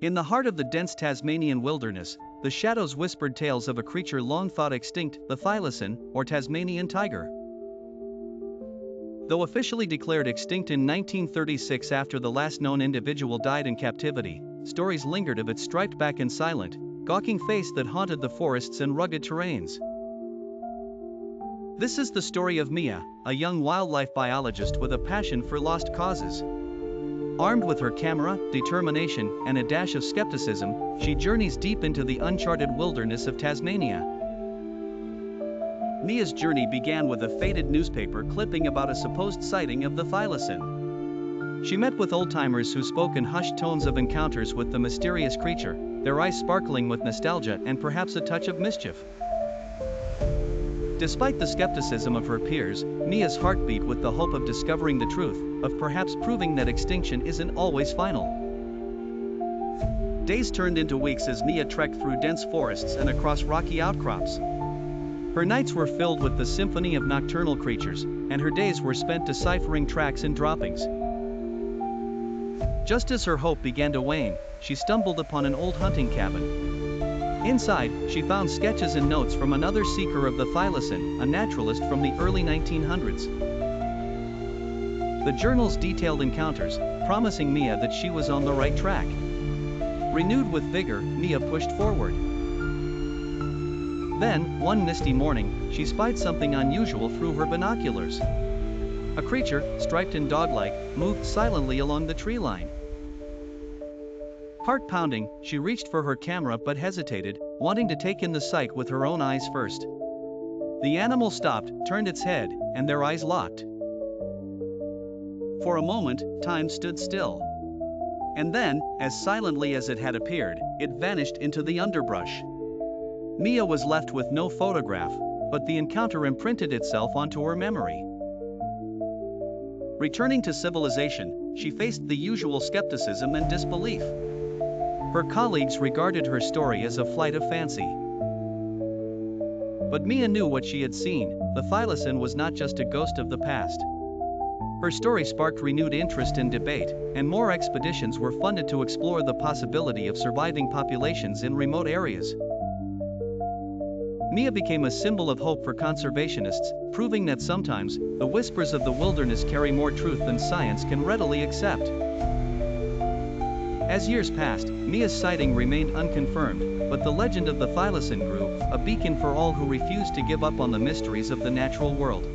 In the heart of the dense Tasmanian wilderness, the shadows whispered tales of a creature long thought extinct, the thylacine, or Tasmanian tiger. Though officially declared extinct in 1936 after the last known individual died in captivity, stories lingered of its striped back and silent, gawking face that haunted the forests and rugged terrains. This is the story of Mia, a young wildlife biologist with a passion for lost causes. Armed with her camera, determination, and a dash of skepticism, she journeys deep into the uncharted wilderness of Tasmania. Mia's journey began with a faded newspaper clipping about a supposed sighting of the thylacine. She met with old-timers who spoke in hushed tones of encounters with the mysterious creature, their eyes sparkling with nostalgia and perhaps a touch of mischief. Despite the skepticism of her peers, Mia's heart beat with the hope of discovering the truth, of perhaps proving that extinction isn't always final. Days turned into weeks as Mia trekked through dense forests and across rocky outcrops. Her nights were filled with the symphony of nocturnal creatures, and her days were spent deciphering tracks and droppings. Just as her hope began to wane, she stumbled upon an old hunting cabin. Inside, she found sketches and notes from another seeker of the thylacine, a naturalist from the early 1900s. The journals detailed encounters, promising Mia that she was on the right track. Renewed with vigor, Mia pushed forward. Then, one misty morning, she spied something unusual through her binoculars. A creature, striped and dog-like, moved silently along the tree line. Heart pounding, she reached for her camera but hesitated, wanting to take in the sight with her own eyes first. The animal stopped, turned its head, and their eyes locked. For a moment, time stood still. And then, as silently as it had appeared, it vanished into the underbrush. Mia was left with no photograph, but the encounter imprinted itself onto her memory. Returning to civilization, she faced the usual skepticism and disbelief. Her colleagues regarded her story as a flight of fancy. But Mia knew what she had seen. The thylacine was not just a ghost of the past. Her story sparked renewed interest and debate, and more expeditions were funded to explore the possibility of surviving populations in remote areas. Mia became a symbol of hope for conservationists, proving that sometimes, the whispers of the wilderness carry more truth than science can readily accept. As years passed, Mia's sighting remained unconfirmed, but the legend of the thylacine grew, a beacon for all who refused to give up on the mysteries of the natural world.